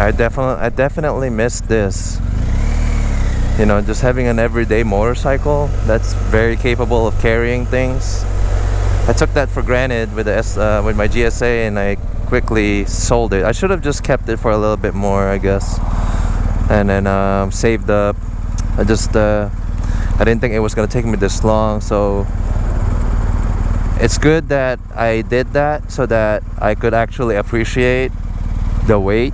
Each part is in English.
I definitely miss this. You know, just having an everyday motorcycle that's very capable of carrying things. I took that for granted with with my GSA, and I quickly sold it. I should have just kept it for a little bit more, I guess, and then saved up. I didn't think it was gonna take me this long, so it's good that I did that so that I could actually appreciate the weight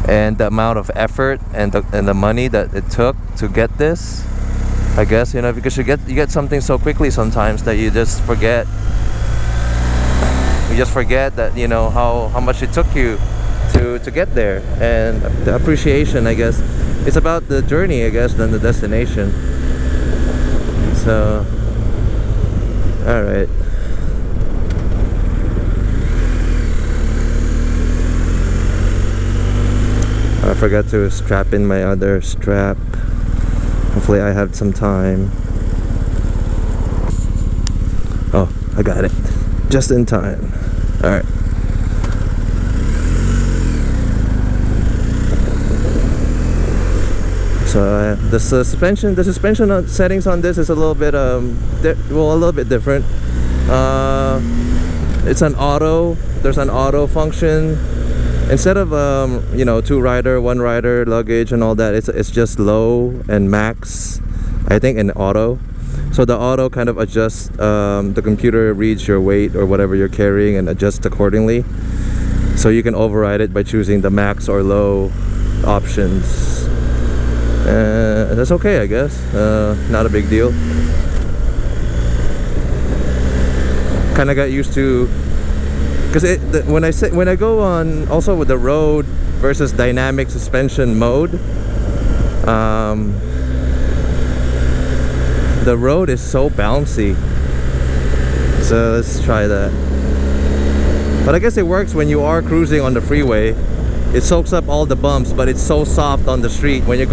and the amount of effort and the money that it took to get this. I guess, you know, because you get something so quickly sometimes that you just forget that, you know, how much it took you to get there. And the appreciation, I guess, it's about the journey, I guess, than the destination. So all right. I forgot to strap in my other strap. Hopefully I have some time. Oh, I got it. Just in time. Alright. So the suspension settings on this is a little bit a little bit different. It's an auto. There's an auto function. Instead of you know, 2-rider, 1-rider luggage and all that, it's just low and max, I think, in auto. So the auto kind of adjusts, the computer reads your weight or whatever you're carrying and adjusts accordingly. So you can override it by choosing the max or low options. That's okay, I guess. Not a big deal. Kind of got used to, because when I go on also with the road versus dynamic suspension mode, the road is so bouncy. So let's try that. But I guess it works when you are cruising on the freeway. It soaks up all the bumps, but it's so soft on the street. When you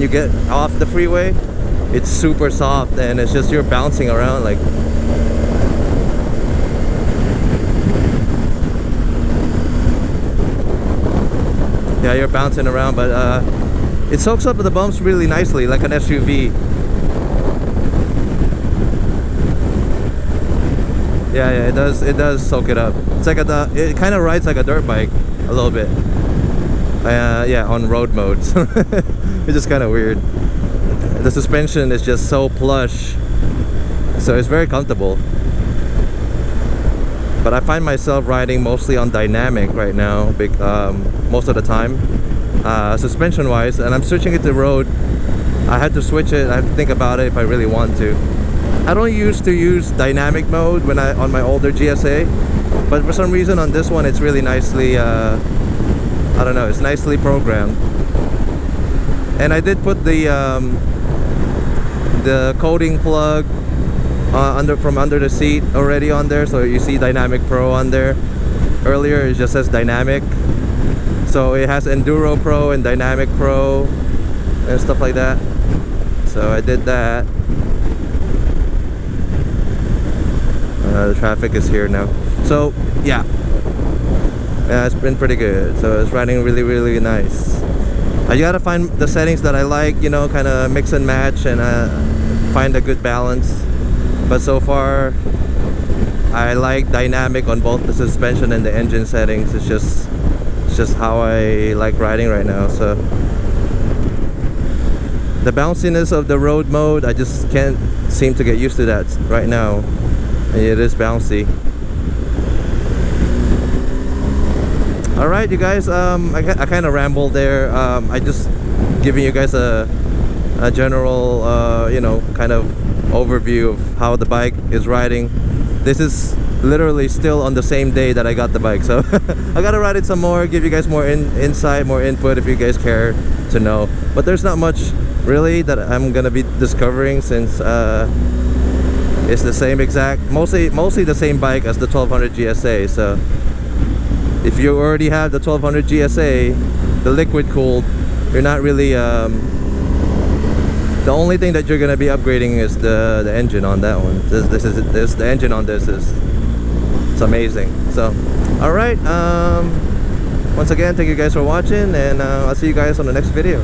get off the freeway, it's super soft, and it's just you're bouncing around like. Yeah, you're bouncing around, but it soaks up the bumps really nicely, like an SUV. Yeah, it does soak it up. It's like it kind of rides like a dirt bike a little bit. Yeah, on road modes. It's just kind of weird. The suspension is just so plush, so it's very comfortable. But I find myself riding mostly on dynamic right now, most of the time, suspension wise, and I'm switching it to road. I had to switch it. I have to think about it if I really want to. I don't used to use dynamic mode on my older GSA, but for some reason on this one it's really nicely, I don't know, it's nicely programmed. And I did put the coating plug from under the seat already on there, so you see Dynamic Pro on there. Earlier it just says Dynamic, so it has Enduro Pro and Dynamic Pro and stuff like that. So I did that. The traffic is here now, so yeah, it's been pretty good. So it's riding really, really nice. I gotta find the settings that I like, you know, kind of mix and match, and find a good balance. But so far I like dynamic on both the suspension and the engine settings. It's just how I like riding right now. So the bounciness of the road mode, I just can't seem to get used to that right now. It is bouncy. Alright, you guys, I kind of rambled there. I just giving you guys a general you know, kind of overview of how the bike is riding. This is literally still on the same day that I got the bike, so I gotta ride it some more, give you guys more insight, more input if you guys care to know. But there's not much really that I'm gonna be discovering, since it's the same exact, mostly the same bike as the 1200 GSA. So if you already have the 1200 GSA, the liquid cooled, you're not really the only thing that you're gonna be upgrading is the engine on that one. The engine on this is, it's amazing. So all right, Once again, thank you guys for watching, and I'll see you guys on the next video.